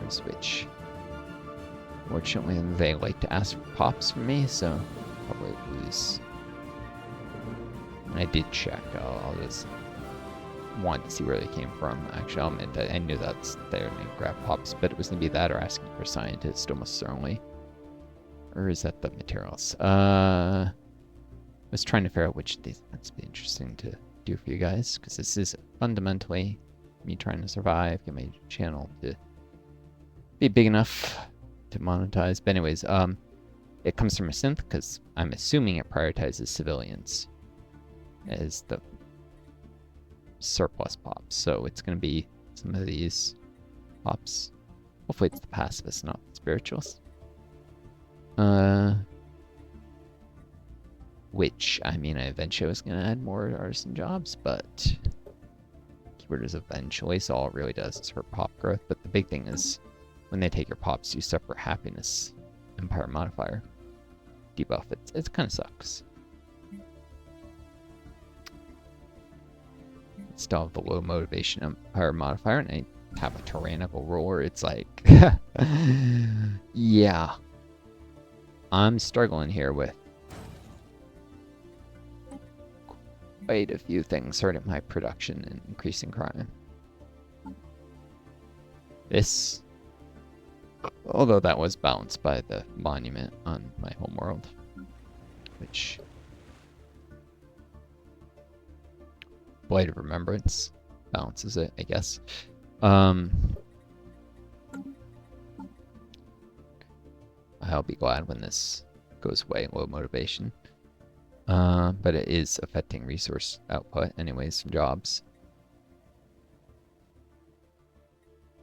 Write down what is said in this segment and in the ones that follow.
modifiers, which fortunately they like to ask for pops from me, so probably lose. And I did check. I'll just want to see where they came from. Actually, I'll admit that I knew that's their name, grab pops, but it was gonna be that or asking for scientists almost certainly. Or is that the materials? I was trying to figure out which of these that's be interesting to do for you guys, because this is fundamentally me trying to survive, get my channel to be big enough to monetize. But anyways, it comes from a synth because I'm assuming it prioritizes civilians as the surplus pops. So it's going to be some of these pops. Hopefully it's the pacifists, not the spirituals. Which, I mean, I eventually was going to add more artisan jobs, but keyword is eventually, so all it really does is hurt pop growth. But the big thing is, when they take your pops, you suffer happiness empire modifier debuff. It kind of sucks. Still have the low motivation empire modifier, and I have a tyrannical roar. It's like, yeah, I'm struggling here with quite a few things hurting my production and increasing crime. This, although that was balanced by the monument on my homeworld, which Blade of Remembrance balances it, I guess. I'll be glad when this goes away, low motivation. But it is affecting resource output anyways from jobs.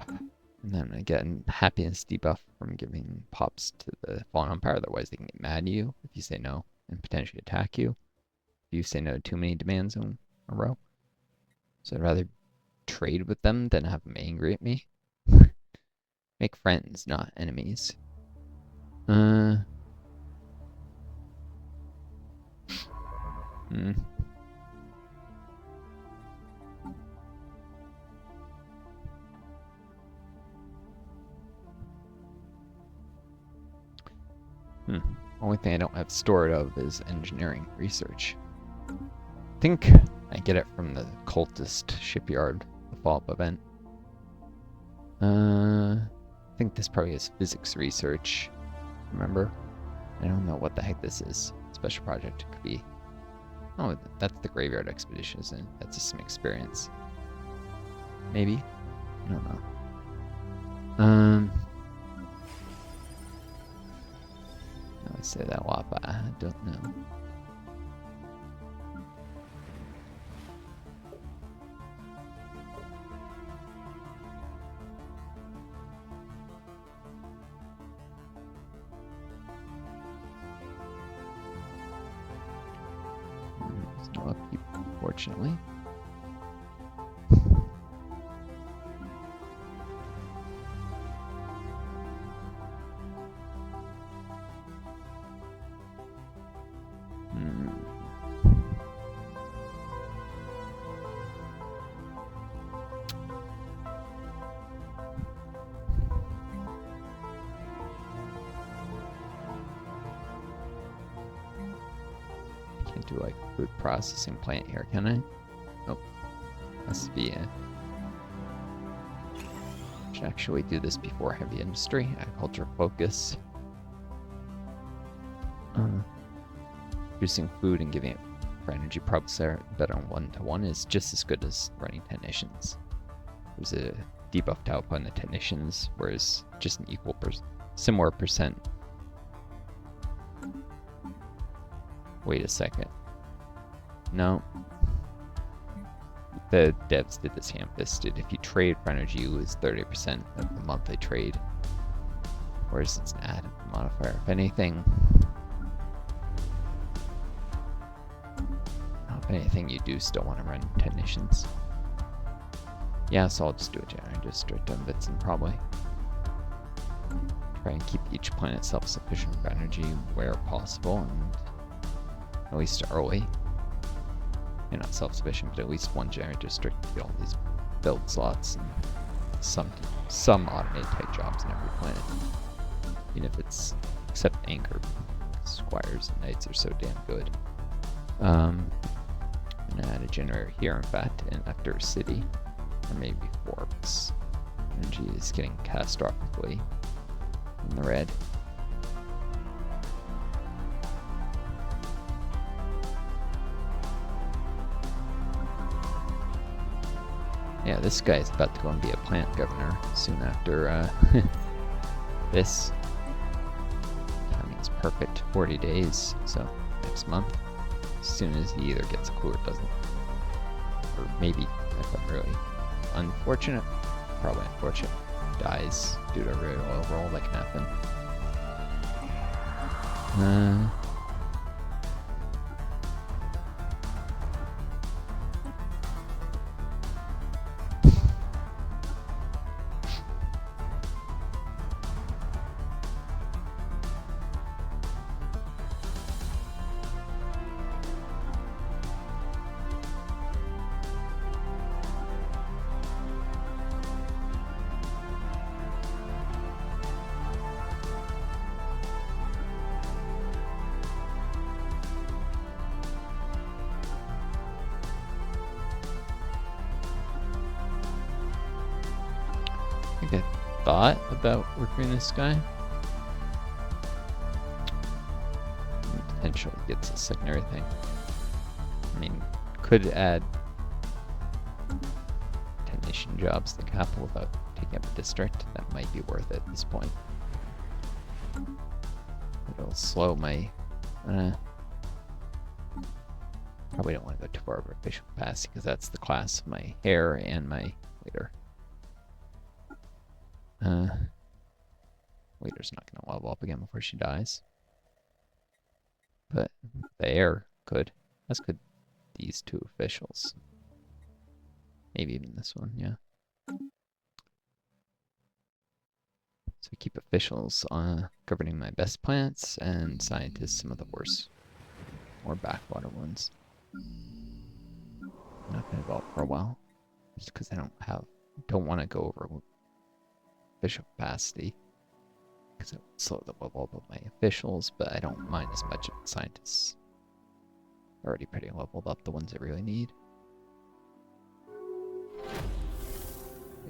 And then I get a happiness debuff from giving pops to the Fallen Empire, otherwise they can get mad at you if you say no and potentially attack you. If you say no to too many demands in a row. So I'd rather trade with them than have them angry at me. Make friends, not enemies. Only thing I don't have stored of is engineering research. I think I get it from the cultist shipyard, the follow-up event. I think this probably is physics research. Remember? I don't know what the heck this is. Special project could be. Oh, that's the graveyard expedition, isn't it? That's just some experience. Maybe? I don't know. I would say that a lot, but I don't know. There's no upkeep, unfortunately. Can't do like food processing plant here, can I? Nope. Has to be a... Should actually do this before heavy industry. Agriculture focus. Producing food and giving it for energy probably better on 1-to-1 is just as good as running technicians. There's a debuff to output on the technicians, whereas just an equal similar percent. Wait a second. No. The devs did this ham-fisted. If you trade for energy, you lose 30% of the monthly trade. Whereas it's an add modifier. If anything... If anything, you do still want to run technicians. Yeah, so I'll just do a generator district on Vitson, probably. Try and keep each planet self-sufficient for energy where possible, and at least early. You're not self-sufficient, but at least one generator district to get all these build slots and some automated type jobs in every planet. Even if it's except Anchor. Squires and Knights are so damn good. I'm gonna add a generator here, in fact, in Nectar City. Or maybe before, because energy is getting catastrophically in the red. Yeah, this guy's about to go and be a plant governor soon after this. Timing's perfect. 40 days, so next month. As soon as he either gets a clue or doesn't. Or maybe, if I'm really unfortunate, probably unfortunate, dies due to a really oil roll, that can happen. I thought about recruiting this guy. Potentially gets a secondary thing. I mean, could add technician jobs to the capital without taking up a district. That might be worth it at this point. It'll slow my... probably don't want to go too far over official capacity because that's the class of my heir and my leader. Leader's not going to level up again before she dies. But the heir could. As could these two officials. Maybe even this one, yeah. So we keep officials governing my best plants and scientists some of the worst, more backwater ones. I'm not going to evolve for a while. Just because I don't want to go over official capacity. Because it would slow the level up of my officials, but I don't mind as much of the scientists. Already pretty leveled up, the ones I really need.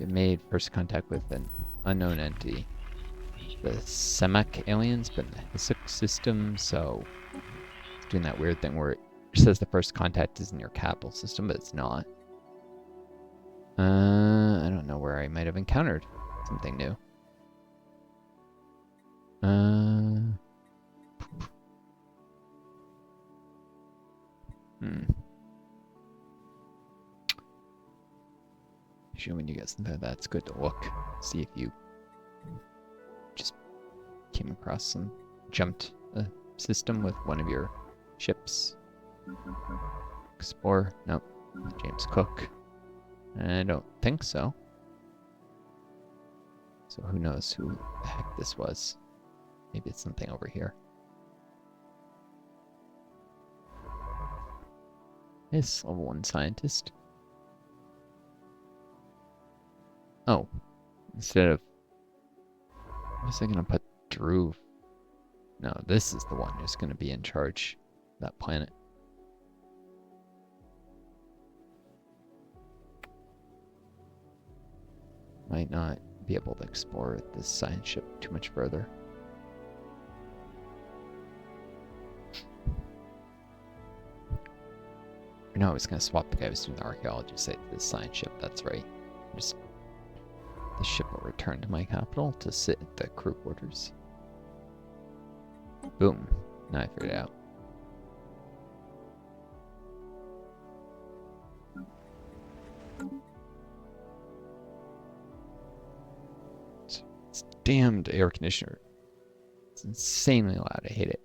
It made first contact with an unknown entity. The Semak aliens, but in the Hisuk system, so it's doing that weird thing where it says the first contact is in your capital system, but it's not. I don't know where I might have encountered something new. Usually when you get something like that, it's good to look. See if you just came across jumped a system with one of your ships. Explore. Nope. James Cook. I don't think so. So who knows who the heck this was. Maybe it's something over here. This level 1 scientist. Oh. Instead of... Was I going to put Drew? No, this is the one who's going to be in charge of that planet. Might not be able to explore this science ship too much further. No, I was going to swap the guy who was doing the archaeology site to the science ship, that's right. The ship will return to my capital to sit at the crew quarters. Boom. Now I figured it out. It's damned air conditioner. It's insanely loud. I hate it.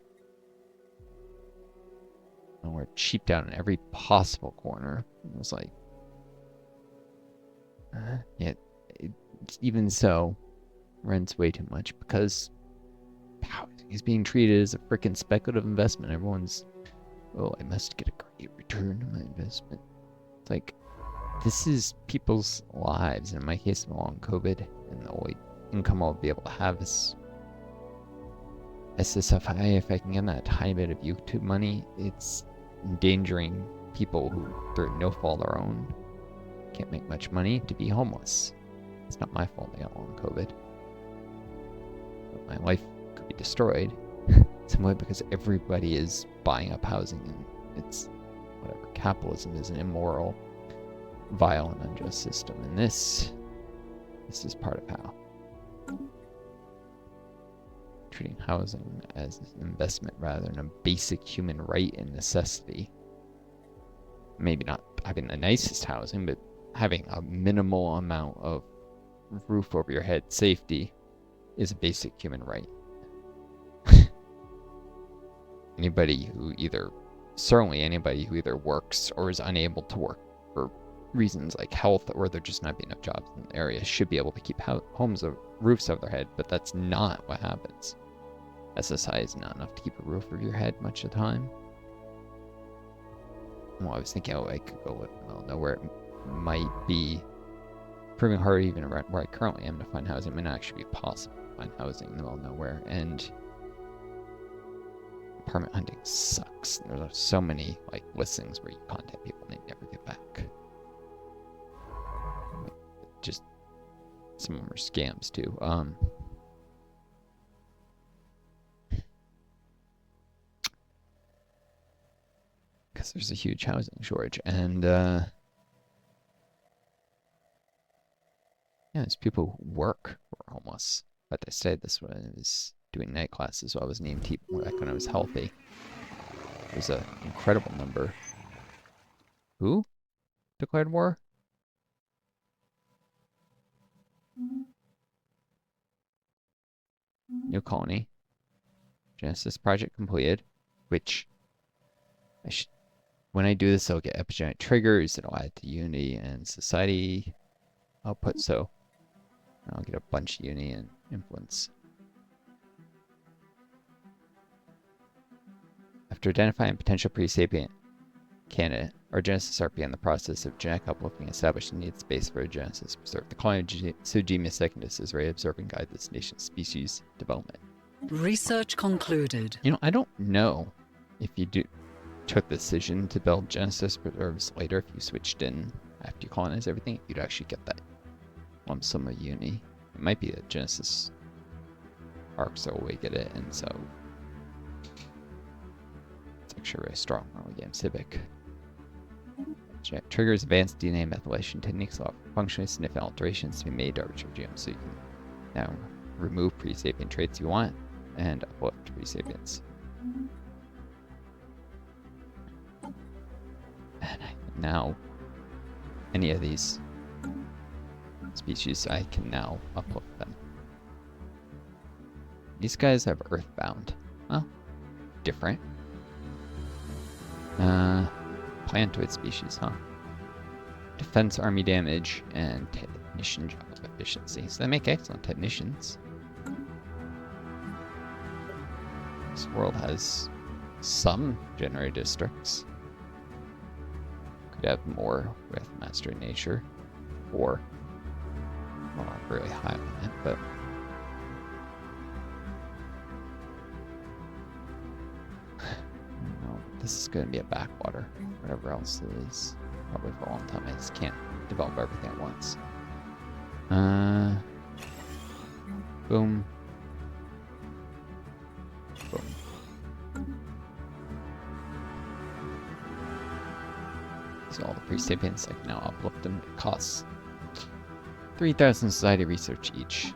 And we're cheaped out in every possible corner. It was like... yeah, even so, rent's way too much because he's being treated as a freaking speculative investment. Everyone's, oh, I must get a great return on my investment. It's like, this is people's lives. In my case, I'm long COVID, and the only income I'll be able to have is SSFI. If I can get that tiny bit of YouTube money, it's endangering people who, through no fault of their own, can't make much money to be homeless. It's not my fault I got long COVID. But my life could be destroyed simply because everybody is buying up housing, and it's whatever. Capitalism is an immoral, vile, and unjust system, and this is part of how. Treating housing as an investment rather than a basic human right and necessity. Maybe not having the nicest housing, but having a minimal amount of roof over your head safety is a basic human right. Anybody who either works or is unable to work for reasons like health, or there just not be enough jobs in the area, should be able to keep roofs over their head, but that's not what happens. SSI is not enough to keep a roof over your head much of the time. Well, I was thinking, I could go live in the middle of nowhere. It might be proving hard even around where I currently am to find housing. It might not actually be possible to find housing in the middle of nowhere, and apartment hunting sucks. There's so many listings where you contact people and they never get back. Just some of them are scams too. Because there's a huge housing shortage, and yeah, there's people who work who are homeless. But I said this when I was doing night classes, so I was an EMT back when I was healthy. There's an incredible number. Who declared war? New colony. Genesis project completed, which I should. When I do this, I'll get epigenetic triggers. It'll add to Unity and Society output, so I'll get a bunch of Unity and influence. After identifying potential pre-sapient candidate, our Genesis RP in the process of genetic uplifting established a need space for a Genesis to preserve. The colony of Sugema secundus is ready to observe and guide this nation's species development. Research concluded. You know, I don't know if you took the decision to build Genesis preserves later, if you switched in after you colonize everything, you'd actually get that lump sum of Uni. It might be that Genesis arcs the way get it, and so it's actually really strong early game Civic. Triggers advanced DNA methylation techniques allow functionally significant alterations to be made to arbitrary genomes, so you can now remove pre-sapient traits you want and uplift pre-sapients. And now, any of these species, I can now uplift them. These guys have Earthbound. Well, different. Plantoid species, huh? Defense, army damage, and technician job efficiency. So they make excellent technicians. This world has some generated districts. Could have more with Master of Nature, or well, not really high on it, but no, this is going to be a backwater. Whatever else it is, probably for a long time. I just can't develop everything at once. Boom. Boom. So all the pre-sapients, I can now uplift them. It costs 3,000 society research each.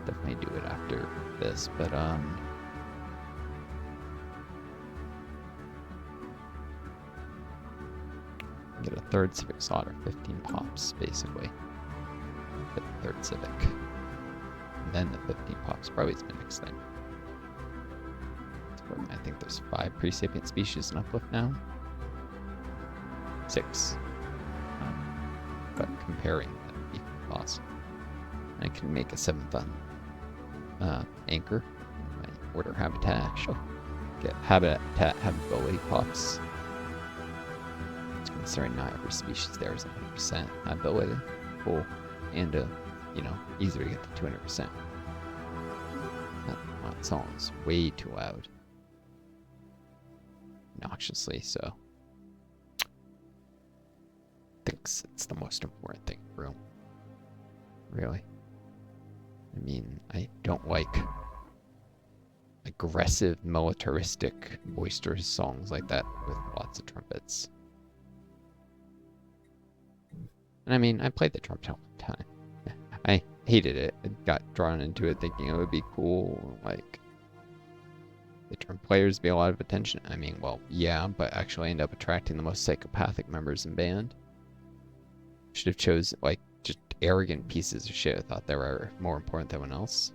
Definitely do it after this, but get a third civic slot, or 15 pops, basically. Get the third civic. And then the 15 pops probably has been extended. I think there's 5 pre-sapient species in uplift now. 6. But comparing them, even awesome. I can make a 7th on anchor. My order habitat actually. Get habitat habitability pops. It's going to necessarily not every species there is 100% ability. Cool. And, easier to get to 200%. That song is way too loud. Obnoxiously so. Thinks it's the most important thing in the room. Really. I mean, I don't like aggressive, militaristic, boisterous songs like that with lots of trumpets. And I mean, I played the trumpet all the time. I hated it. I got drawn into it thinking it would be cool, like the trumpet players be a lot of attention. I mean, well, yeah, but actually end up attracting the most psychopathic members in band. Should have chose like just arrogant pieces of shit. I thought they were more important than anyone else.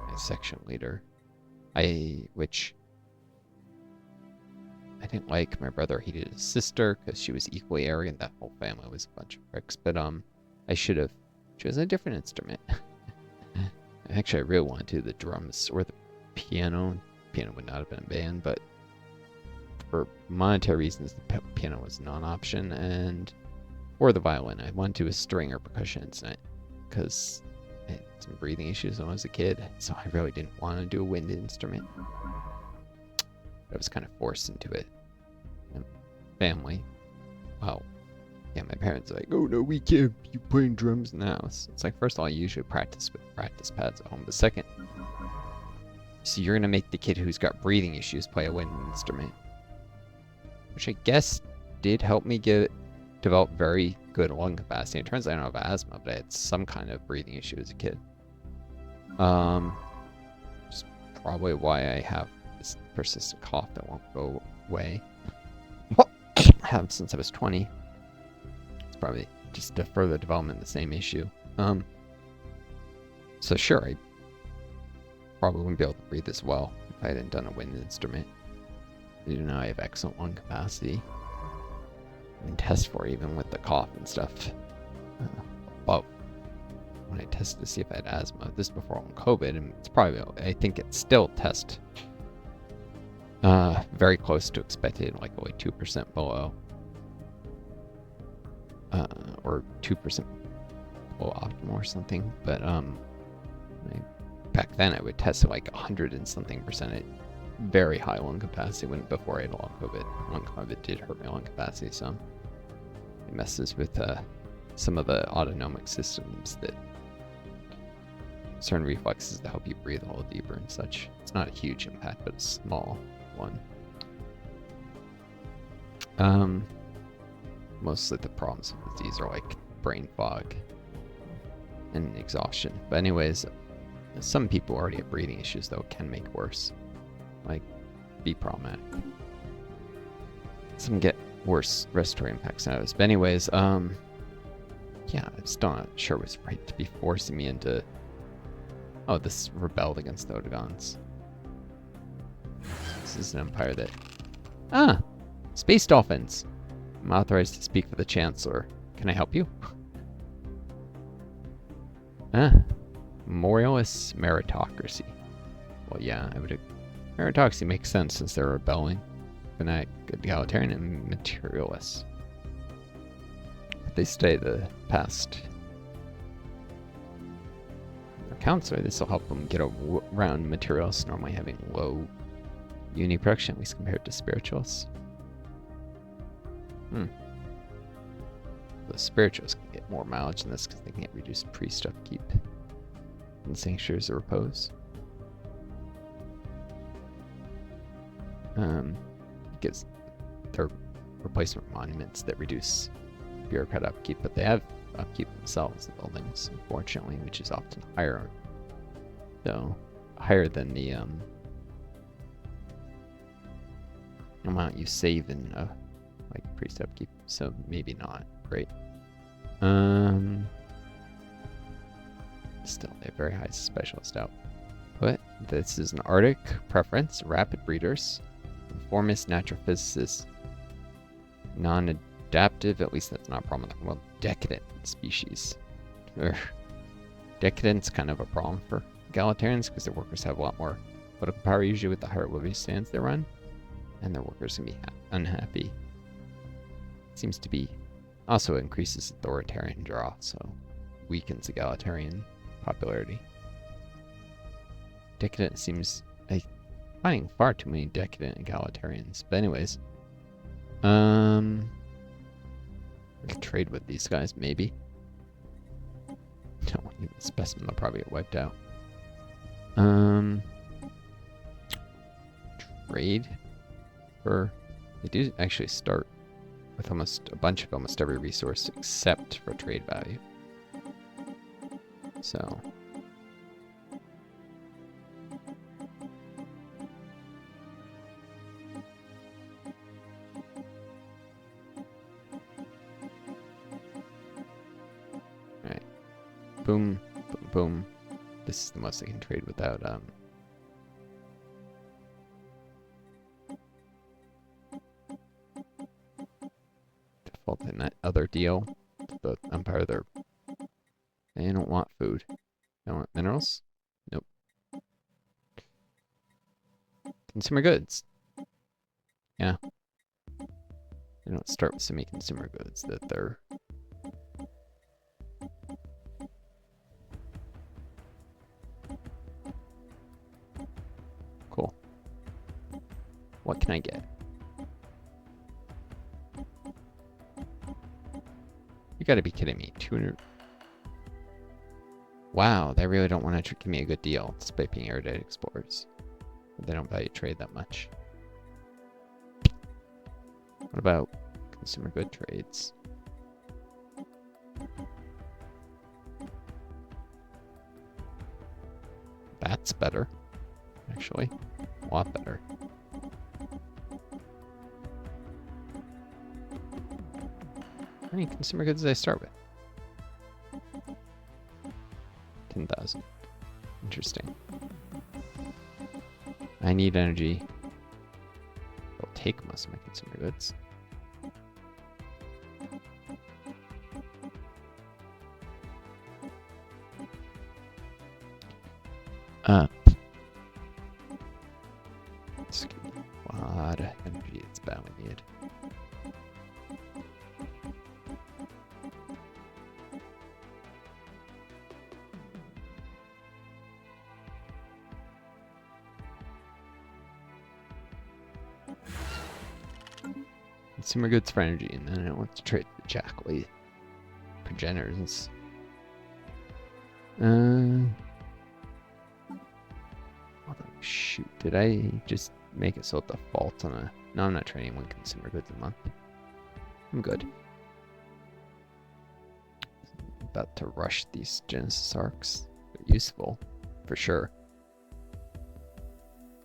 My section leader, which I didn't like. My brother hated his sister because she was equally arrogant. That whole family was a bunch of pricks. But I should have chosen a different instrument. Actually, I really wanted to do the drums or the piano. Piano would not have been a band, but for monetary reasons, the piano was a non-option, or the violin. I wanted to do a string or percussion instrument because I had some breathing issues when I was a kid, so I really didn't want to do a wind instrument. I was kind of forced into it. And family, well, yeah, my parents were like, oh no, we can't be playing drums now. So it's like, first of all, I usually practice with practice pads at home. But second, so you're going to make the kid who's got breathing issues play a wind instrument. Which I guess did help me develop very good lung capacity. It turns out I don't have asthma, but I had some kind of breathing issue as a kid. Which is probably why I have this persistent cough that won't go away. I have since I was 20. It's probably just a further development of the same issue. So sure, I probably wouldn't be able to breathe as well if I hadn't done a wind instrument. Even though I have excellent lung capacity. I can test for it even with the cough and stuff. Well, when I tested to see if I had asthma, this before on COVID, and it's probably, I think it still tests very close to expected, like only 2% below. Or 2% below optimal or something. But back then I would test at like 100 and something percent at very high lung capacity before I had long COVID. Long COVID did hurt my lung capacity some. It messes with some of the autonomic systems that certain reflexes to help you breathe a little deeper and such. It's not a huge impact, but a small one. Mostly the problems with these are like brain fog and exhaustion. But anyways, some people already have breathing issues though, it can make it worse. Like, be problematic. Some get worse respiratory impacts than others. But anyways, yeah, I'm still not sure it was right to be forcing me into... Oh, this rebelled against the Odagons. This is an empire that... Ah! Space dolphins! I'm authorized to speak for the Chancellor. Can I help you? Ah. Memorialist meritocracy. Well, yeah, I would... Meritocracy makes sense since they're rebelling. Fanatic, egalitarian, and materialists. But they stay the past. Their counselor, this will help them get around materialists normally having low uni production, at least compared to spiritualists. The spiritualists can get more mileage than this because they can get reduced priest upkeep and sanctuaries of repose. Because they're replacement monuments that reduce bureaucrat upkeep, but they have upkeep themselves, the buildings, unfortunately, which is often higher. So, higher than the amount you save in like priest upkeep, so maybe not great. Still, they have very high specialist output. This is an Arctic preference, rapid breeders. Conformist natural physicists, non-adaptive, at least that's not a problem. Well, decadent species. Decadent's kind of a problem for egalitarians because their workers have a lot more political power usually with the higher living standards they run, and their workers can be unhappy seems to be also increases authoritarian draw, so weakens egalitarian popularity. Decadent seems like finding far too many decadent egalitarians. But anyways, I could trade with these guys maybe. No, even specimen will probably get wiped out. Trade for, they do actually start with almost a bunch of almost every resource except for trade value. So alright. Boom, boom, boom. This is the most I can trade without default in that other deal. The Empire, they don't want food. They want minerals? Nope. Consumer goods. Yeah. They don't start with semi-consumer goods that they're cool. What can I get? You gotta be kidding me. 200. Wow, they really don't want to give me a good deal, despite being erudite explorers. They don't value trade that much. What about consumer good trades? That's better, actually. A lot better. How many consumer goods did I start with? 10,000. Interesting. I need energy. I'll take most of my consumer goods. It's a lot of energy it's badly needed. Consumer goods for energy, and then I want to trade the Jackway progenitors. Oh, shoot, did I just make it so it defaults on a... No, I'm not trading one consumer goods a month. I'm good. I'm about to rush these Genesis arcs. They're useful, for sure.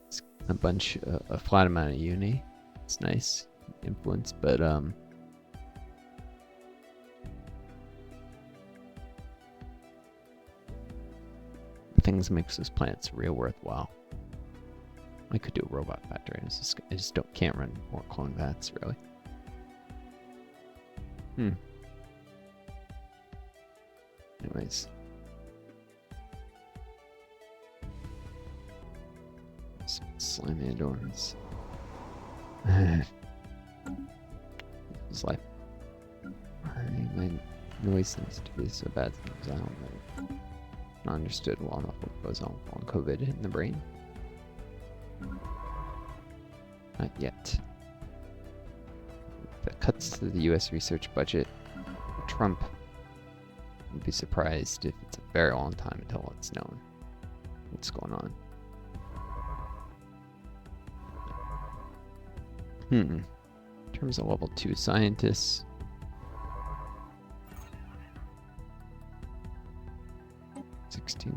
It's a bunch, a flat amount of uni. It's nice. Influence, but things makes those plants real worthwhile. I could do a robot factory. I just can't run more clone vats really. Anyways, slimy adorns. It's like my noise seems to be so bad sometimes. I don't know. Not understood well enough what goes on COVID in the brain. Not yet. The cuts to the U.S. research budget. Trump would be surprised if it's a very long time until it's known what's going on. In terms of level 2 scientists,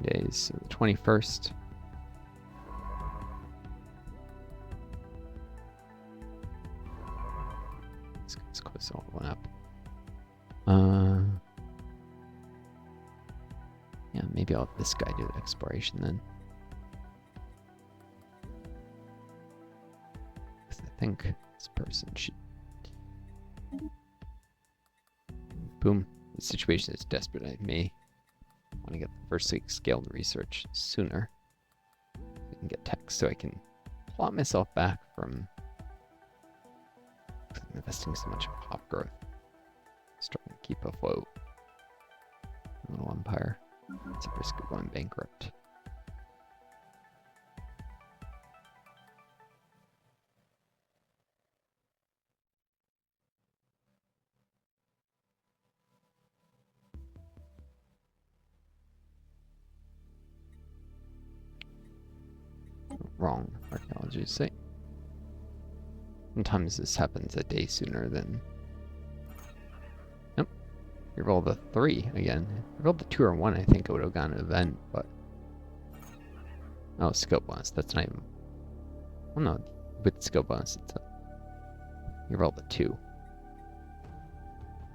days, so the 21st. Let's close all one up. Yeah, maybe I'll let this guy do the exploration then. Because I think this person should... Boom. The situation is desperate. I may want to get the first scaled research sooner. I can get tech so I can plot myself back from investing so much in pop growth. keep afloat. Little empire. It's a risk of going bankrupt. Wrong archaeology site. Sometimes this happens a day sooner than... Nope. You rolled a 3 again. If you rolled a 2 or 1, I think it would have gone an event, but... Oh, skill bonus. That's not even... Oh no, with skill bonus, it's a... You rolled a 2. You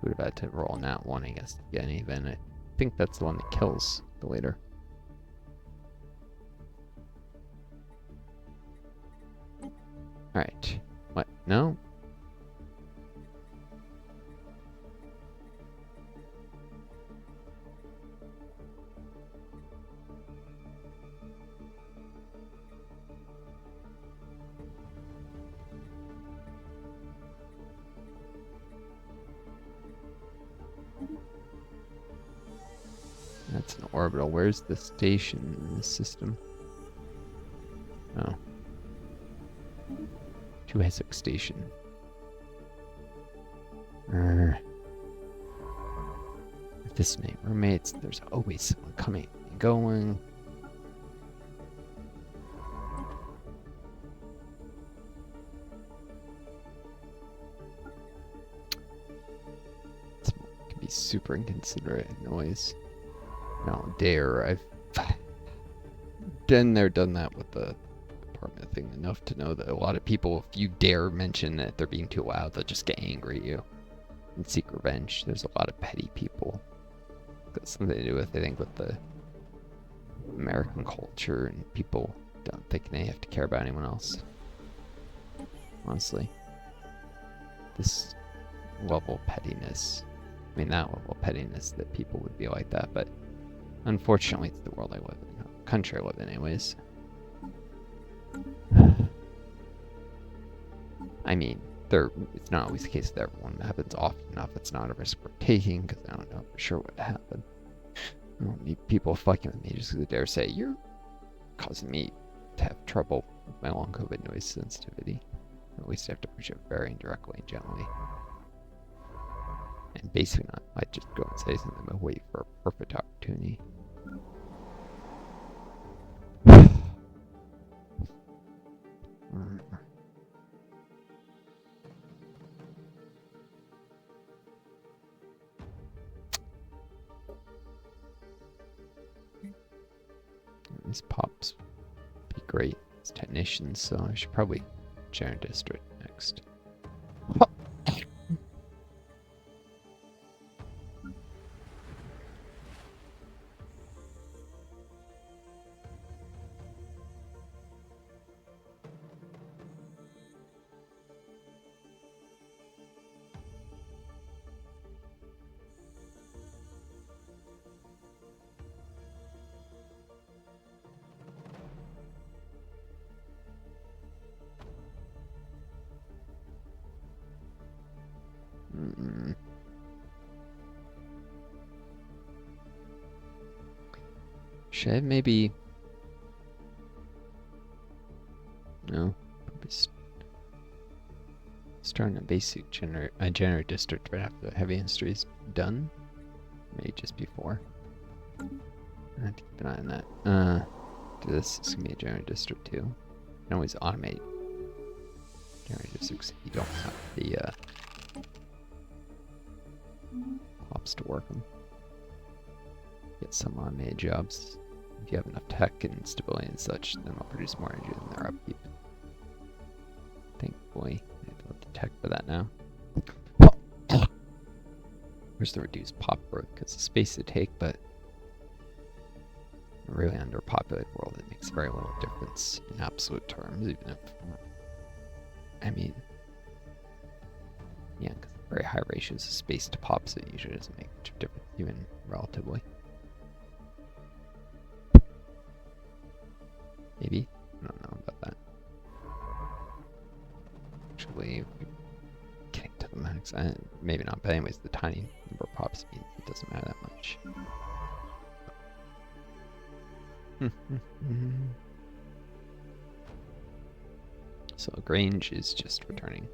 would have had to roll nat 1, I guess, to get an event. I think that's the one that kills the leader. Alright. What? No? That's an orbital. Where's the station in this system? Oh. 2-6 station. If this many roommates, there's always someone coming and going. It can be super inconsiderate noise. No, dare. I've been there, done that with the apartment thing enough to know that a lot of people, if you dare mention that they're being too loud, they'll just get angry at you and seek revenge. There's a lot of petty people. Got something to do with, I think, with the American culture, and people don't think they have to care about anyone else. Honestly. This level of pettiness, I mean, that level of pettiness that people would be like that, but unfortunately, it's the world I live in, country I live in anyways. I mean, it's not always the case with everyone. It happens often enough. It's not a risk we're taking, because I don't know for sure what happened. I don't need people fucking with me just because they dare say, you're causing me to have trouble with my long COVID noise sensitivity. Or at least I have to push it very indirectly and gently. And basically not, I just go and say something but wait for a perfect opportunity. These pops be great as technicians, so I should probably Sharon District next. Should I maybe... No, probably starting a basic generator district right after the heavy industry is done. Maybe just before. I have to keep an eye on that. Do this. It's gonna be a generator district too. You can always automate generator districts if you don't have the ops to work them. Get some automated jobs. If you have enough tech and stability and such, then they'll produce more energy than their upkeep. Thankfully, I have to let the tech for that now. Where's the reduced pop growth? Because the space to take, but in a really underpopulated world, it makes very little difference in absolute terms, even if, I mean, yeah, because very high ratios of space to pops, it usually doesn't make much of a difference, even relatively. Maybe? I don't know about that. Actually, getting to the max, maybe not, but anyways, the tiny number of pop speed. It doesn't matter that much. So Grange is just returning.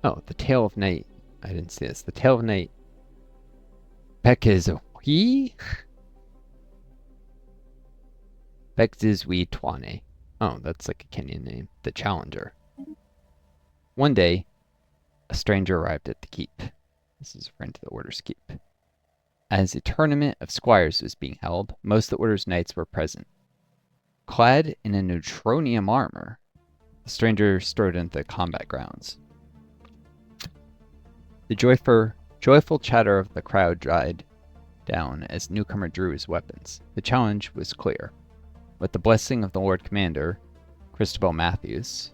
Oh, the Tale of Night. I didn't see this. The Tale of Night. Bekizwi? Bekzizwi Twane. Oh, that's like a Kenyan name. The Challenger. One day, a stranger arrived at the keep. This is a friend to the Order's keep. As a tournament of squires was being held, most of the Order's knights were present. Clad in a neutronium armor, the stranger strode into the combat grounds. The joyful chatter of the crowd died down as the newcomer drew his weapons. The challenge was clear. With the blessing of the Lord Commander, Cristobal Matthews,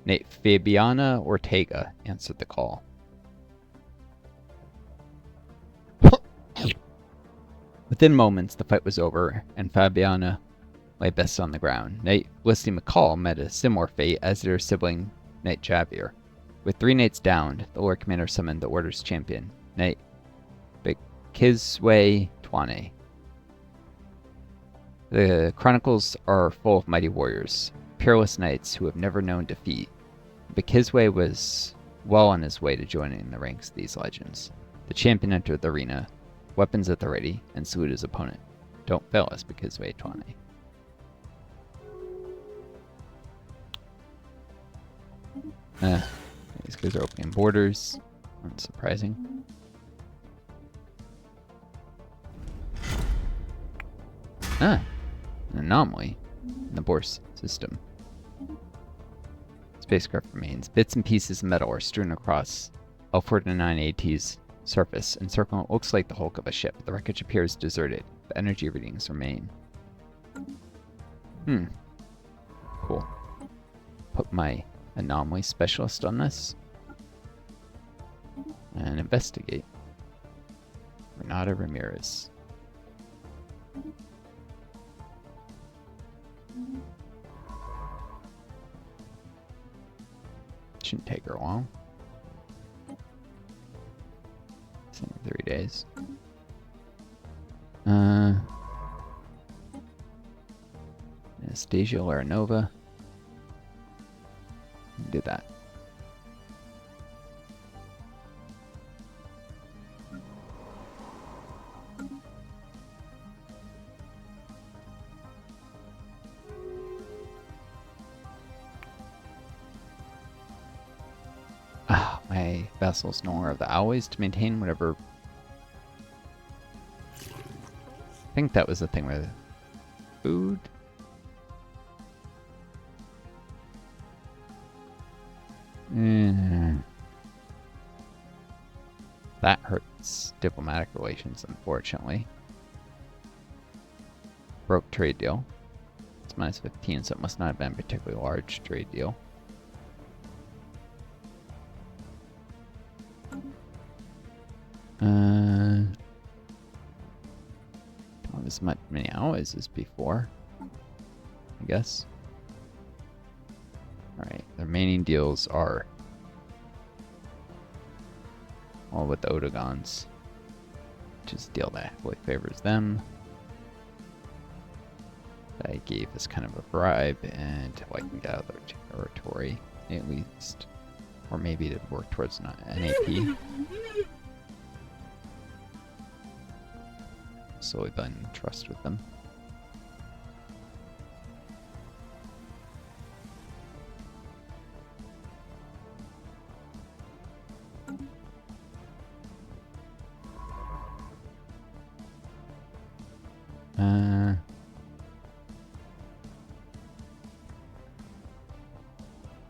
Nate Fabiana Ortega answered the call. Within moments, the fight was over, and Fabiana lay best on the ground. Knight Felicity McCall met a similar fate as did her sibling, Knight Javier. With 3 knights downed, the Lord Commander summoned the Order's champion, Knight Bekizwe Twane. The chronicles are full of mighty warriors, peerless knights who have never known defeat. Bekizwe was well on his way to joining the ranks of these legends. The champion entered the arena, weapons at the ready, and saluted his opponent. Don't fail us, Bekizwe Twane. These guys are opening borders. Unsurprising. An anomaly in the Bourse system. Spacecraft remains. Bits and pieces of metal are strewn across L49 AT's surface, encircling what looks like the hulk of a ship. The wreckage appears deserted. The energy readings remain. Cool. Put my anomaly specialist on this and investigate. Renata Ramirez. Shouldn't take her long. 3 days. Anastasia Laranova. Do that. My vessels no longer have the alloys to maintain whatever. I think that was the thing with food. That hurts diplomatic relations, unfortunately. Broke trade deal. It's minus 15, so it must not have been a particularly large trade deal. Don't have as many alloys as before, I guess. Alright, the remaining deals are all with the Odogons, which is a deal that heavily favors them. That I gave as kind of a bribe, and I can get out of their territory, at least. Or maybe to work towards an NAP. Slowly building trust with them.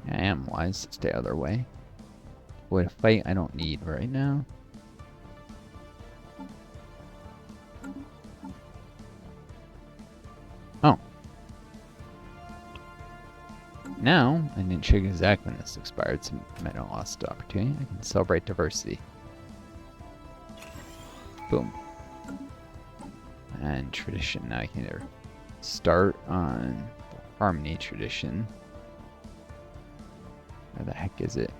I am wise to stay out of their way. Avoid a fight I don't need right now. Oh. Now, I didn't check exactly when this expired, so I might have lost the opportunity. I can celebrate diversity. Boom. And tradition. Now I can either start on the harmony tradition. Where the heck is it?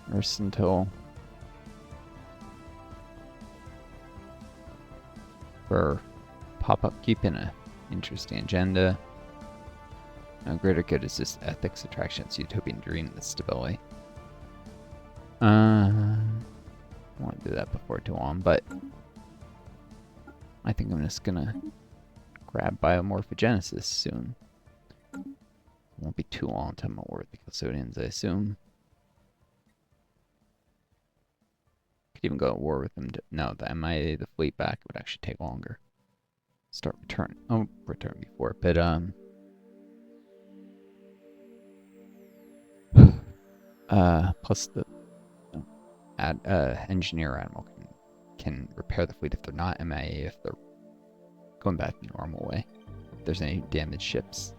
Mercantile. For pop-up keeping a interesting agenda. Now greater good is just ethics, attractions, utopian dream, and stability. I want to do that before too long, but I think I'm just gonna grab biomorphogenesis soon. Won't be too long until I'm at war with the custodians, I assume. Could even go to war with them. No, the MIA, the fleet back, would actually take longer. Start return. Oh, return before, but plus the engineer animal can repair the fleet if they're not MIA, if they're going back the normal way. If there's any damaged ships.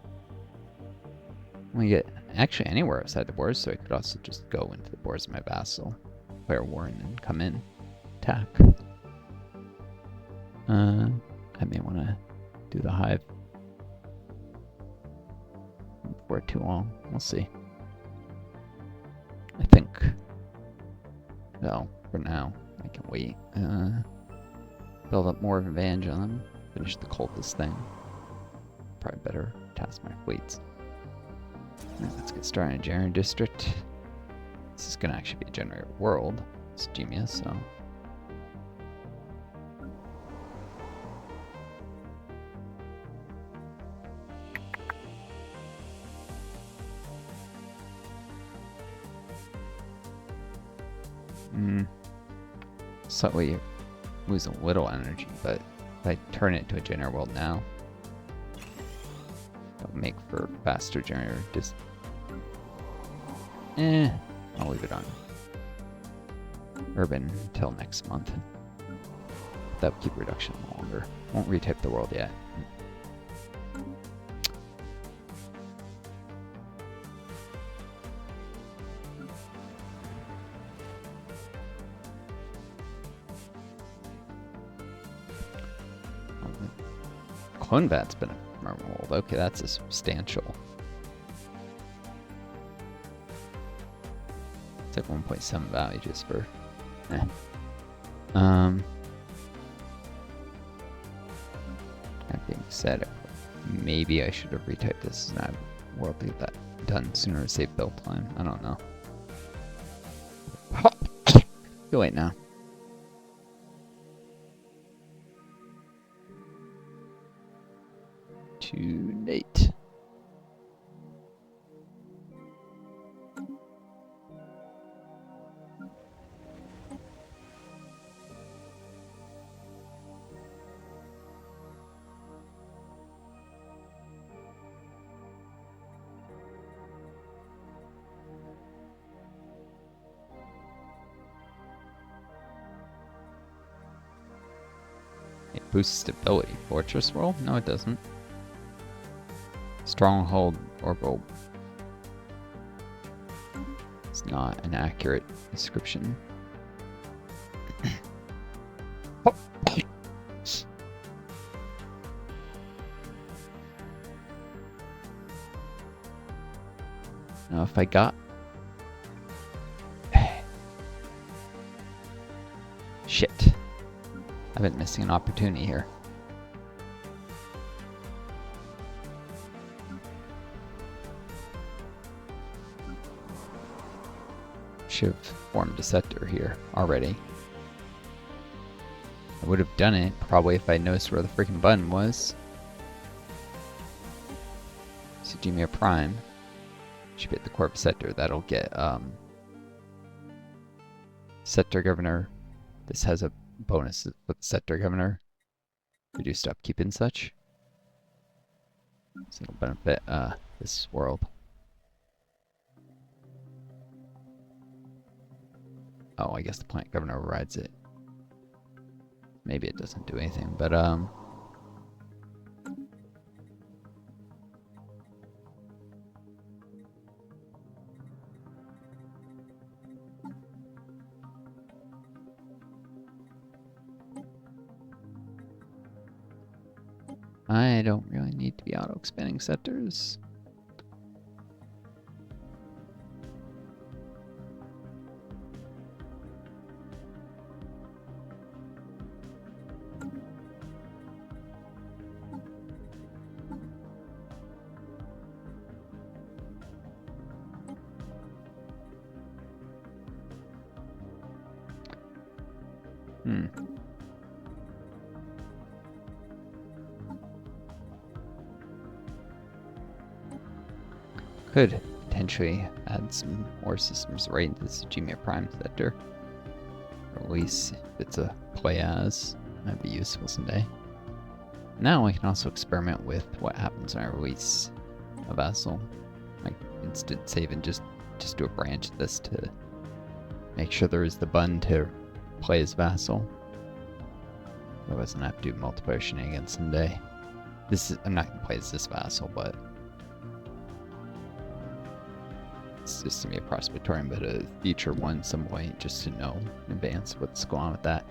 We get actually anywhere outside the borders, so I could also just go into the borders of my vassal, declare war, and then come in, attack. I may want to do the hive before too long. We'll see. I think. Well, for now, I can wait. Build up more of an advantage on them. Finish the cultist thing. Probably better task my fleets. Alright, let's get started in Generator District. This is going to actually be a generator world. It's genius, so. Slightly lose a little energy, but if I turn it into a generator world now, it'll make for faster generator. I'll leave it on urban until next month. That'll keep reduction longer. Won't retype the world yet. Clone Vat's been a world. Okay, that's a substantial. It's like 1.7 value just for. That being said, maybe I should have retyped this as an world to get that done sooner to save build time. I don't know. Too late now. Too late. It boosts stability. Fortress world? No, it doesn't. Stronghold orbital. It's not an accurate description. Now, if I got shit, I've been missing an opportunity here. Should have formed a sector here already. I would have done it probably if I noticed where the freaking button was. So give me a prime. Should be at the Corp sector. That'll get sector governor. This has a bonus with sector governor. Reduced upkeep and such. So it'll benefit this world. Oh, I guess the planet governor overrides it. Maybe it doesn't do anything, but I don't really need to be auto-expanding sectors. Could potentially add some more systems right into this Gmail Prime sector. Or at least if it's a play as, might be useful someday. Now I can also experiment with what happens when I release a vassal. Like instant save and just do a branch of this to make sure there is the button to play as vassal. Otherwise I'm gonna have to do multiplayer shenanigans someday. I'm not gonna play as this vassal, but it's just to be a prospectorium, but a future one some point, just to know in advance what's going on with that.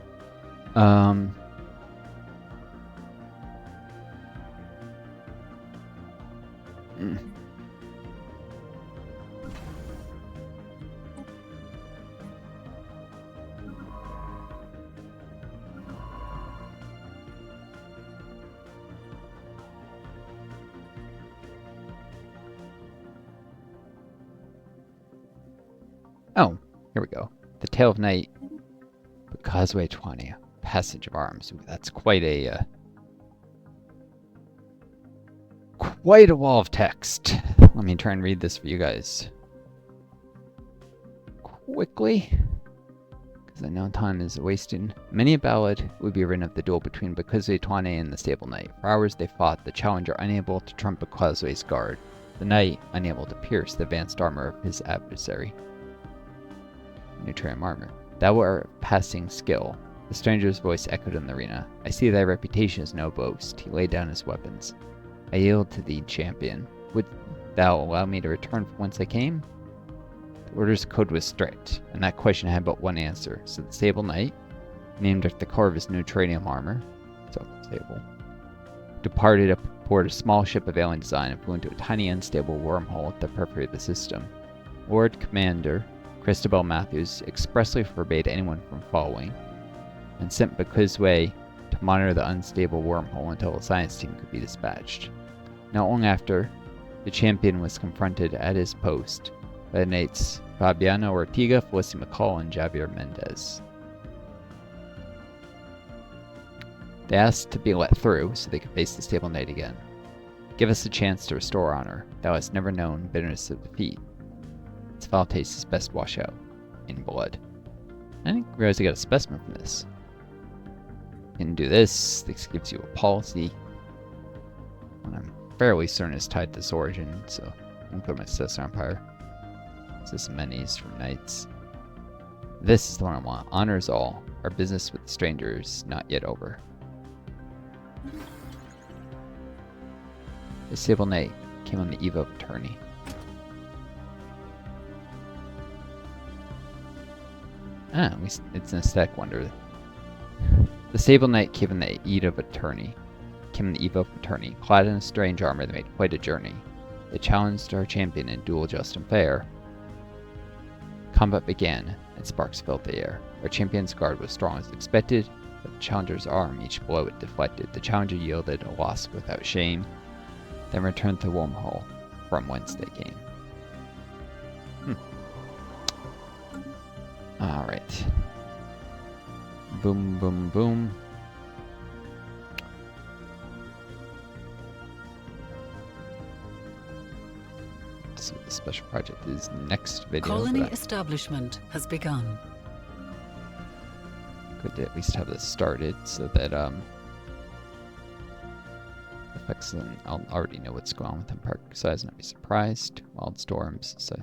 Oh, here we go. The Tale of Night, Causeway 20, Passage of Arms. Ooh, that's quite a wall of text. Let me try and read this for you guys quickly, because I know time is wasting. Many a ballad would be written of the duel between Causeway 20 and the Stable Knight. For hours they fought, the challenger unable to trump Causeway's guard, the knight unable to pierce the advanced armor of his adversary. Neutrium armor. Thou art passing skill. The stranger's voice echoed in the arena. I see thy reputation is no boast. He laid down his weapons. I yield to thee, champion. Would thou allow me to return from whence I came? The order's code was strict, and that question had but one answer. So the Stable Knight, named after the core of his neutronium armor, departed aboard a small ship of alien design and flew into a tiny unstable wormhole that perforated the system. Lord Commander Christabel Matthews expressly forbade anyone from following, and sent Causeway to monitor the unstable wormhole until a science team could be dispatched. Not long after, the champion was confronted at his post by the knights Fabiano Ortega, Felicity McCall, and Javier Mendez. They asked to be let through so they could face the Stable Knight again. Give us a chance to restore honor. Thou hast never known bitterness of defeat. Its foul taste is best washed out in blood. I didn't realize I got a specimen from this. You can do this. This gives you a policy. And I'm fairly certain it's tied to this origin, so I'm going to my Successor Empire. This is minis from knights. This is the one I want. Honors all. Our business with the strangers not yet over. The Stable Knight came on the eve of attorney. At least it's an aesthetic wonder. The Stable Knight came on the eve of attorney. Clad in a strange armor that made quite a journey. They challenged our champion in duel just and fair. Combat began, and sparks filled the air. Our champion's guard was strong as expected, but the challenger's arm, each blow it deflected. The challenger yielded a loss without shame, then returned to the wormhole from whence they came. Alright. Boom, boom, boom. Let's see what the special project is next video. Colony establishment has begun. Good to at least have this started so that affects them. I'll already know what's going on with Empire size and not be surprised. Wild storms, so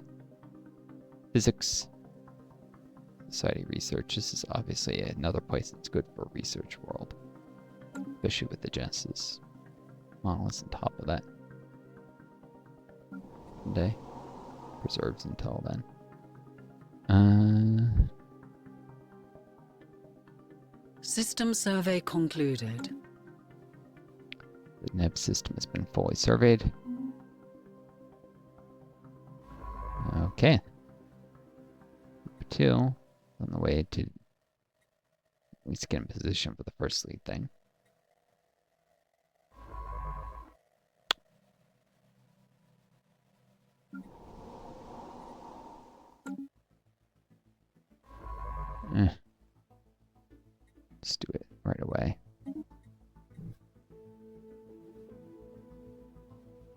physics. Society research. This is obviously another place that's good for a research world, especially with the Genesis monoliths on top of that. Day preserves until then. System survey concluded. The neb system has been fully surveyed. Okay. Group 2 on the way to at least get in position for the first lead thing. Let's do it right away.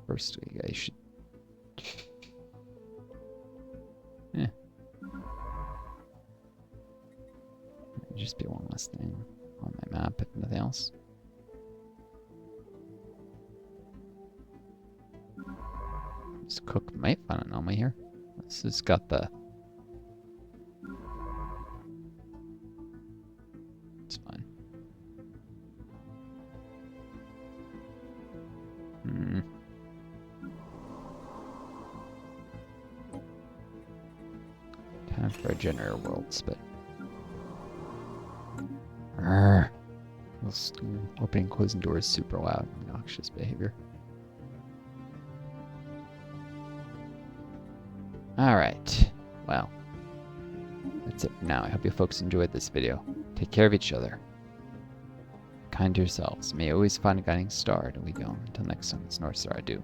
First week, I should. Just be one less thing on my map, if nothing else. This cook might find an anomaly here. This has got the. It's fine. Time for a generator worlds, but. Opening and closing doors is super loud, obnoxious behavior. Alright, well, that's it for now. I hope you folks enjoyed this video. Take care of each other. Kind to yourselves. May you always find a guiding star to lead you on. Until next time, it's Northstar. I do.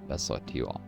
Best luck to you all.